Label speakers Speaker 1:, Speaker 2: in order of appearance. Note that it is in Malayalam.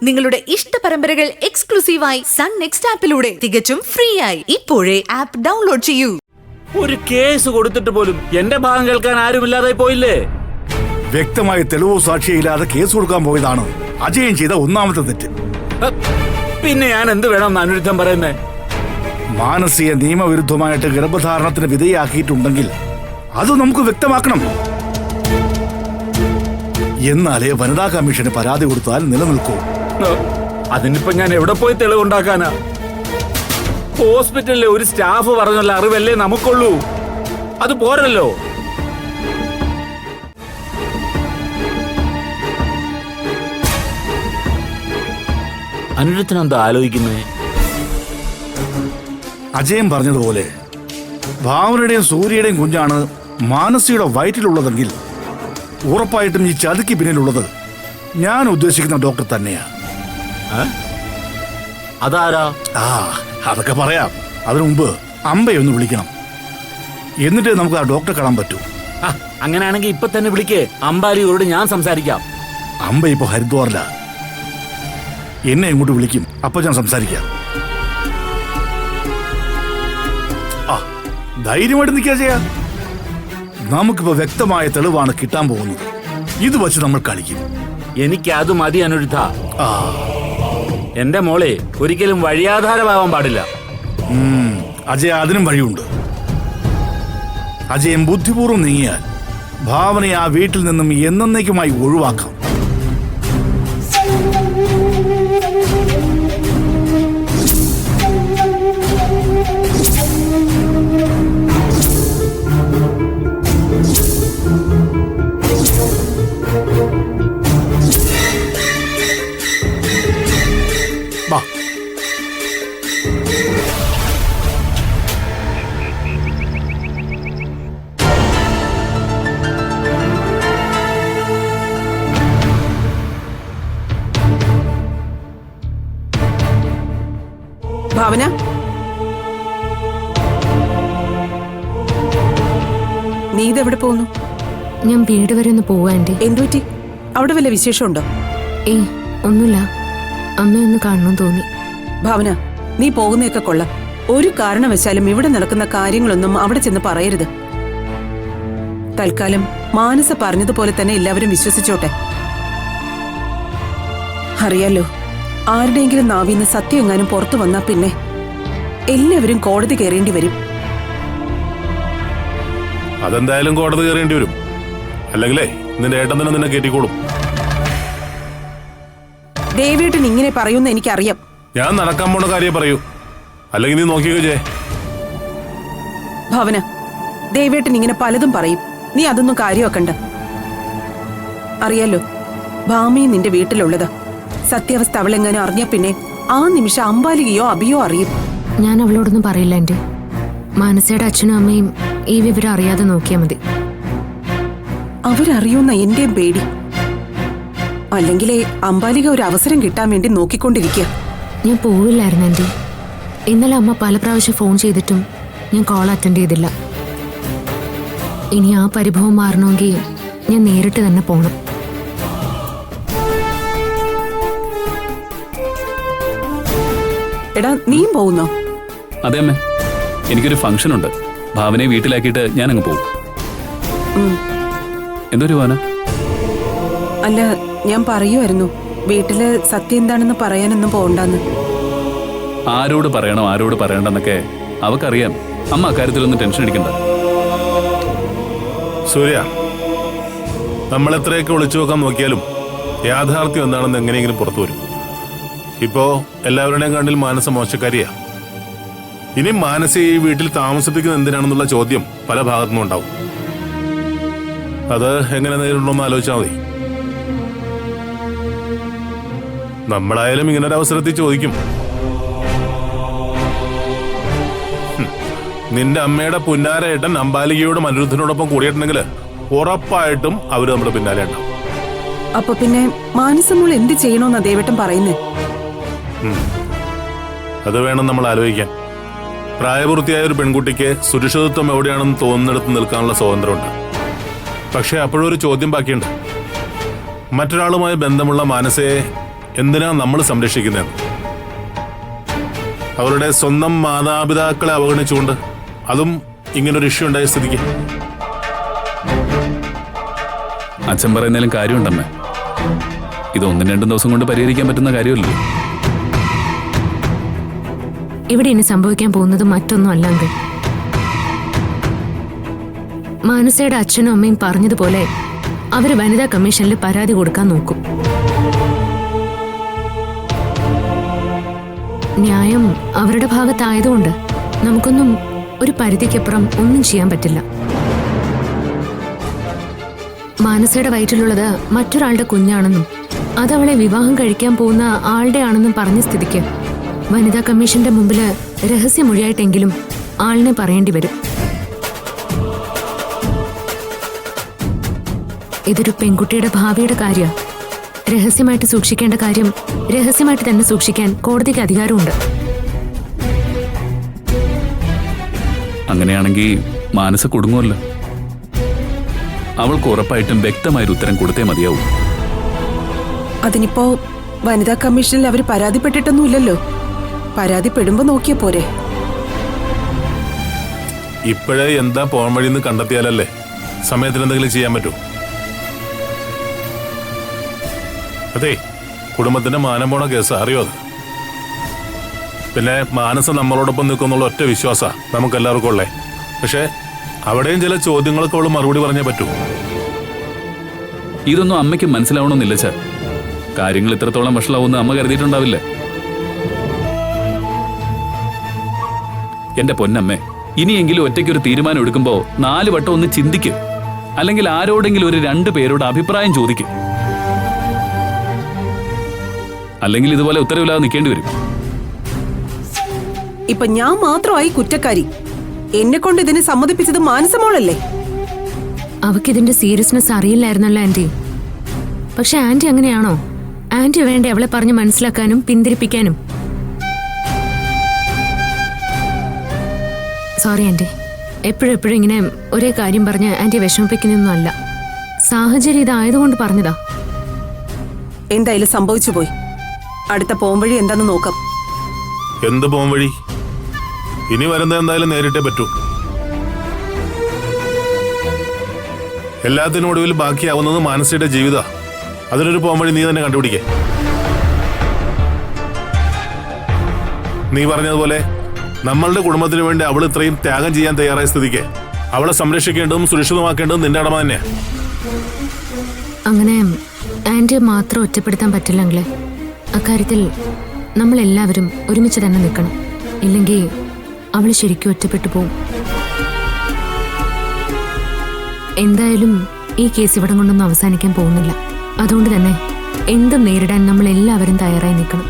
Speaker 1: നിങ്ങളുടെ ഇഷ്ട പരമ്പരകൾ എക്സ്ക്ലൂസീവായി സൺ നെക്സ്റ്റ് ആപ്പിലൂടെ തികച്ചും ഫ്രീ ആയി. ഇപ്പോഴേ ആപ്പ് ഡൗൺലോഡ് ചെയ്യൂ.
Speaker 2: ഒരു കേസ് കൊടുത്തിട്ട് പോലും എന്റെ ഭാഗം കേൾക്കാൻ ആരുമില്ലാതെ പോയില്ലേ?
Speaker 3: വ്യക്തമായ തെളിവോ സാക്ഷിയില്ലാതെ കേസ് കൊടുക്കാൻ പോയതാണ് അജയൻ ചെയ്ത ഒന്നാമത്തെ തെറ്റ്.
Speaker 2: പിന്നെ ഞാൻ എന്ത് വേണം അനുരുദ്ധം പറയുന്നേ?
Speaker 3: മാനസിക നിയമവിരുദ്ധമായിട്ട് ഗർഭധാരണത്തിന് വിധേയാക്കിയിട്ടുണ്ടെങ്കിൽ അത് നമുക്ക് വ്യക്തമാക്കണം. എന്നാലേ വനിതാ കമ്മീഷന് പരാതി കൊടുത്താൽ നിലനിൽക്കൂ.
Speaker 2: അതിനിപ്പോ ഞാൻ എവിടെ പോയി തെളിവുണ്ടാക്കാനാ? ഹോസ്പിറ്റലിലെ ഒരു സ്റ്റാഫ് പറഞ്ഞുള്ള അറിവല്ലേ നമുക്കുള്ളൂ. അത് പോരല്ലോ. അനുരത്തിനെന്താ ആലോചിക്കുന്നേ?
Speaker 3: അജയൻ പറഞ്ഞതുപോലെ ഭാവനയുടെയും സൂര്യയുടെയും കുഞ്ഞാണ് മാനസിയുടെ വയറ്റിലുള്ളതെങ്കിൽ ഉറപ്പായിട്ടും ഈ ചതിക്ക് പിന്നിലുള്ളത് ഞാൻ ഉദ്ദേശിക്കുന്ന ഡോക്ടർ തന്നെയാ.
Speaker 2: അതാരാ?
Speaker 3: അതൊക്കെ പറയാം. അതിനു മുമ്പ് അമ്പയൊന്ന് വിളിക്കണം. എന്നിട്ട് നമുക്ക് ആ ഡോക്ടറെ കാണാൻ പറ്റൂ.
Speaker 2: അങ്ങനെയാണെങ്കിൽ ഇപ്പൊ തന്നെ വിളിക്കേ. അമ്പാലിയോട് ഞാൻ സംസാരിക്കാം.
Speaker 3: അമ്പ ഇപ്പൊ ഹരിദ്വാറില. എന്നെ ഇങ്ങോട്ട് വിളിക്കും. അപ്പൊ ഞാൻ സംസാരിക്കാം. ധൈര്യമായിട്ട് നിൽക്കുക ചെയ്യാം. നമുക്കിപ്പോ വ്യക്തമായ തെളിവാണ് കിട്ടാൻ പോകുന്നത്. ഇത് വെച്ച് നമ്മൾ കളിക്കും.
Speaker 2: എനിക്ക് അത് മതി അനുരുദ്ധ. എന്റെ മോളെ ഒരിക്കലും വഴിയാധാരമാവാൻ പാടില്ല.
Speaker 3: അജയ, അതിനും വഴിയുണ്ട്. അജയൻ ബുദ്ധിപൂർവ്വം നീങ്ങിയാൽ ഭാവനയെ ആ വീട്ടിൽ നിന്നും എന്നേക്കുമായി ഒഴിവാക്കാം.
Speaker 4: ഭാവന, നീ ഇതെവിടെ പോകുന്നു?
Speaker 5: ഞാൻ വീട് വരെ ഒന്ന് പോവാ. ആന്റി,
Speaker 4: എന്തുപറ്റി? അവിടെ വല്ല വിശേഷമുണ്ടോ?
Speaker 5: ഏയ്, ഒന്നുമില്ല. അമ്മയൊന്ന് കാണണമെന്ന് തോന്നി.
Speaker 4: ഭാവന, നീ പോകുന്നതൊക്കെ കൊള്ളാം. ഒരു കാരണവശാലും ഇവിടെ നടക്കുന്ന കാര്യങ്ങളൊന്നും അവിടെ ചെന്ന് പറയരുത്. തൽക്കാലം മാനസ പറഞ്ഞതുപോലെ തന്നെ എല്ലാവരും വിശ്വസിച്ചോട്ടെ. അറിയാലോ, ആരുടെയെങ്കിലും നാവിന്ന് സത്യം എങ്ങാനും പുറത്തു വന്നാ പിന്നെ എല്ലാവരും കോടതി കയറേണ്ടി വരും.
Speaker 6: അതെന്തായാലും കോടതി കയറേണ്ടി വരും. അല്ലെങ്കിലേ നിന്റെ ഏട്ടൻ തന്നെ നിന്നെ കയറ്റിക്കോളും.
Speaker 4: ദേവേട്ടൻ ഇങ്ങനെ പറയുന്ന എനിക്കറിയാം.
Speaker 6: ഞാൻ നടക്കാൻ പോണ കാര്യം പറയൂ, അല്ലെങ്കിൽ നീ നോക്കിയോ ജയ.
Speaker 4: ഭാവന, ദേവേട്ടൻ ഇങ്ങനെ പലതും പറയും. നീ അതൊന്നും കാര്യമാക്കണ്ട. അറിയാലോ, ഭാമയും നിന്റെ വീട്ടിലുള്ളതാ. സത്യാവസ്ഥ അവളെങ്ങാനും അറിഞ്ഞാ പിന്നെ ആ നിമിഷം അമ്പാലികയോ അബിയോ അറിയും.
Speaker 5: ഞാൻ അവളോടൊന്നും പറയില്ല ആന്റി. മാനസയുടെ അച്ഛനും അമ്മയും ഈ വിവരം അറിയാതെ നോക്കിയാൽ മതി.
Speaker 4: അവരറിയുന്ന എന്റെയും പേടി. അല്ലെങ്കിലേ അമ്പാലിക ഒരു അവസരം കിട്ടാൻ വേണ്ടി നോക്കിക്കൊണ്ടിരിക്കുക.
Speaker 5: ഞാൻ പോവില്ലായിരുന്നു ആന്റി. ഇന്നലെ അമ്മ പല പ്രാവശ്യം ഫോൺ ചെയ്തിട്ടും ഞാൻ കോൾ അറ്റൻഡ് ചെയ്തില്ല. ഇനി ആ പരിഭവം മാറണമെങ്കിൽ ഞാൻ നേരിട്ട് തന്നെ പോണം.
Speaker 4: എടാ, നീയും പോകുന്നോ?
Speaker 7: അതെ അമ്മേ, എനിക്കൊരു ഫംഗ്ഷൻ ഉണ്ട്. ഭാവനയെ വീട്ടിലാക്കിയിട്ട് ഞാൻ അങ്ങ് പോകും. എന്തൊരു ഭാവന?
Speaker 4: അല്ല, ഞാൻ പറയുമായിരുന്നു വീട്ടില് സത്യം എന്താണെന്ന് പറയാനൊന്നും പോകണ്ടെന്ന്.
Speaker 7: ആരോട് പറയണോ ആരോട് പറയണ്ടെന്നൊക്കെ അവക്കറിയാം. അമ്മ അക്കാര്യത്തിലൊന്നും ടെൻഷൻ അടിക്കണ്ട.
Speaker 6: സൂര്യ, നമ്മൾ എത്രയൊക്കെ ഒളിച്ചു നോക്കാൻ നോക്കിയാലും യാഥാർത്ഥ്യം എന്താണെന്ന് എങ്ങനെയെങ്കിലും പുറത്തു വരും. ഇപ്പോ എല്ലാവരുടെയും കണ്ണിൽ മാനസ മോശക്കാരിയാ. ഇനി മാനസ ഈ വീട്ടിൽ താമസിപ്പിക്കുന്നത് എന്തിനാണെന്നുള്ള ചോദ്യം പല ഭാഗത്തുനിന്നും ഉണ്ടാവും. അത് എങ്ങനെ നേരിടണമെന്ന് ആലോചിച്ചാൽ മതി. നമ്മളായാലും ഇങ്ങനൊരു അവസരത്തിൽ ചോദിക്കും. നിന്റെ അമ്മയുടെ പുന്നാരേട്ടൻ അമ്പാലികയോടും അനിരുദ്ധനോടൊപ്പം കൂടിയിട്ടുണ്ടെങ്കിൽ ഉറപ്പായിട്ടും അവര് നമ്മുടെ പിന്നാലെ ഉണ്ടാവും.
Speaker 4: അപ്പൊ പിന്നെ മാനസമോൾ എന്ത് ചെയ്യണോന്നാ ദേവേട്ടൻ പറയുന്നേ?
Speaker 6: അത് വേണം നമ്മൾ ആലോചിക്കാൻ. പ്രായപൂർത്തിയായ ഒരു പെൺകുട്ടിക്ക് സുരക്ഷിതത്വം എവിടെയാണെന്ന് തോന്നുന്നിടത്ത് നിൽക്കാനുള്ള സ്വാതന്ത്ര്യമുണ്ട്. പക്ഷെ അപ്പോഴൊരു ചോദ്യം ബാക്കിയുണ്ട്. മറ്റൊരാളുമായി ബന്ധമുള്ള മാനസയെ എന്തിനാ നമ്മൾ സംരക്ഷിക്കുന്നത്? അവരുടെ സ്വന്തം മാതാപിതാക്കളെ അവഗണിച്ചുകൊണ്ട്, അതും ഇങ്ങനൊരു ഇഷ്യൂ ഉണ്ടായ സ്ഥിതിക്ക്.
Speaker 7: അച്ഛൻ പറയുന്നതിലും കാര്യമുണ്ടമ്മേ. ഇത് 1-2 ദിവസം കൊണ്ട് പരിഹരിക്കാൻ പറ്റുന്ന കാര്യമല്ലോ.
Speaker 5: ഇവിടെ ഇനി സംഭവിക്കാൻ പോകുന്നത് മറ്റൊന്നും അല്ലെങ്കിൽ മാനസയുടെ അച്ഛനും അമ്മയും പറഞ്ഞതുപോലെ അവര് വനിതാ കമ്മീഷനിൽ പരാതി കൊടുക്കാൻ നോക്കും. ന്യായം അവരുടെ ഭാഗത്തായതുകൊണ്ട് നമുക്കൊന്നും ഒരു പരിധിക്കപ്പുറം ഒന്നും ചെയ്യാൻ പറ്റില്ല. മാനസയുടെ വയറ്റിലുള്ളത് മറ്റൊരാളുടെ കുഞ്ഞാണെന്നും അതവളെ വിവാഹം കഴിക്കാൻ പോകുന്ന ആളുടെ ആണെന്നും പറഞ്ഞ സ്ഥിതിക്ക് വനിതാ കമ്മീഷന്റെ മുമ്പില് രഹസ്യമൊഴിയായിട്ടെങ്കിലും ആളിനെ പറയേണ്ടി വരും. ഇതൊരു പെൺകുട്ടിയുടെ ഭാവിയുടെ കാര്യം. രഹസ്യമായിട്ട് സൂക്ഷിക്കേണ്ട കാര്യം രഹസ്യമായിട്ട് തന്നെ സൂക്ഷിക്കാൻ കോടതിക്ക് അധികാരമുണ്ട്.
Speaker 7: അങ്ങനെയാണെങ്കിൽ മാനസ കുടുങ്ങുമല്ലോ. അവൾക്ക് ഉറപ്പായിട്ടും വ്യക്തമായൊരു ഉത്തരം കൊടുത്തേ മതിയാവും.
Speaker 4: അതിനിപ്പോ വനിതാ കമ്മീഷനിൽ അവർ പരാതിപ്പെട്ടിട്ടൊന്നുമില്ലല്ലോ. പരാതിപ്പെടുമ്പോ നോക്കിയ പോരെ.
Speaker 6: ഇപ്പോഴേ എന്താ പോകാൻ വഴിയെന്ന് കണ്ടെത്തിയാലല്ലേ സമയത്തിന് എന്തെങ്കിലും ചെയ്യാൻ പറ്റൂ. അതെ, കുടുംബത്തിന്റെ മാനം പോണ കേസ് അറിയോ അത്? പിന്നെ മാനസ നമ്മളോടൊപ്പം നിൽക്കുന്നുള്ള ഒറ്റ വിശ്വാസ നമുക്കെല്ലാവർക്കും ഉള്ളേ. പക്ഷെ അവിടെയും ചില ചോദ്യങ്ങൾക്ക് അവള് മറുപടി പറഞ്ഞേ പറ്റൂ.
Speaker 7: ഇതൊന്നും അമ്മയ്ക്ക് മനസ്സിലാവണമെന്നില്ല സാർ. കാര്യങ്ങൾ ഇത്രത്തോളം വഷളാവുമെന്ന് അമ്മ കരുതിയിട്ടുണ്ടാവില്ലേ? എന്റെ പൊന്നമ്മേ, ഇനിയെങ്കിലും ഒറ്റയ്ക്കൊരു തീരുമാനം എടുക്കുമ്പോ 4 വട്ടം ഒന്ന് ചിന്തിക്ക്. അല്ലെങ്കിൽ ആരോടെങ്കിലും ഒരു 2 പേരോട് അഭിപ്രായം ചോദിക്കും. അല്ലെങ്കിൽ ഇതുപോലെ ഉത്തരവില്ലാതെ നിൽക്കേണ്ടി വരും.
Speaker 4: ഇപ്പൊ ഞാൻ മാത്രമായി കുറ്റക്കാരി. എന്നെ കൊണ്ട് ഇതിനെ സമ്മതിപ്പിച്ചത് മാനസമോളല്ലേ?
Speaker 5: അവക്കിതിന്റെ സീരിയസ്നെസ് അറിയില്ലായിരുന്നല്ലോ ആന്റി. പക്ഷെ ആന്റി അങ്ങനെയാണോ? ആന്റി വേണ്ടേ അവളെ പറഞ്ഞ് മനസ്സിലാക്കാനും പിന്തിരിപ്പിക്കാനും? സോറി ആന്റി, എപ്പോഴും ഇങ്ങനെ ഒരേ കാര്യം പറഞ്ഞ് ആന്റി വിഷമിപ്പിക്കുന്നൊന്നും അല്ല. സാഹചര്യം ഇതായതുകൊണ്ട് പറഞ്ഞതാ.
Speaker 4: എന്തായാലും സംഭവിച്ചു പോയി. അടുത്ത പോംവഴി എന്താന്ന് നോക്കാം.
Speaker 6: എന്ത് പോകാൻ വഴി? ഇനി വരുന്നത് എന്തായാലും നേരിട്ടേ പറ്റൂ. എല്ലാത്തിനും ഒടുവിൽ ബാക്കിയാവുന്നത് മാനസയുടെ ജീവിത. അതിനൊരു പോകാൻ വഴി നീ തന്നെ കണ്ടുപിടിക്കേ. നീ പറഞ്ഞതുപോലെ നമ്മളുടെ കുടുംബത്തിന് വേണ്ടി അവൾ ഇത്രയും ത്യാഗം ചെയ്യാൻ തയ്യാറായ സ്ഥിതിക്ക് അവളെ സംരക്ഷിക്കേണ്ടതും സുരക്ഷിതമാക്കേണ്ടതും നിന്റെ കടമ തന്നെയാ.
Speaker 5: അങ്ങനെ ആന്റിയെ മാത്രം ഒറ്റപ്പെടുത്താൻ പറ്റില്ലെങ്കിലേ അക്കാര്യത്തിൽ നമ്മളെല്ലാവരും ഒരുമിച്ച് തന്നെ നിൽക്കണം. ഇല്ലെങ്കിൽ അവൾ ശരിക്കും ഒറ്റപ്പെട്ടു പോവും. എന്തായാലും ഈ കേസ് ഇവിടെ കൊണ്ടൊന്നും അവസാനിക്കാൻ പോകുന്നില്ല. അതുകൊണ്ട് തന്നെ എന്തും നേരിടാൻ നമ്മൾ എല്ലാവരും തയ്യാറായി നിൽക്കണം.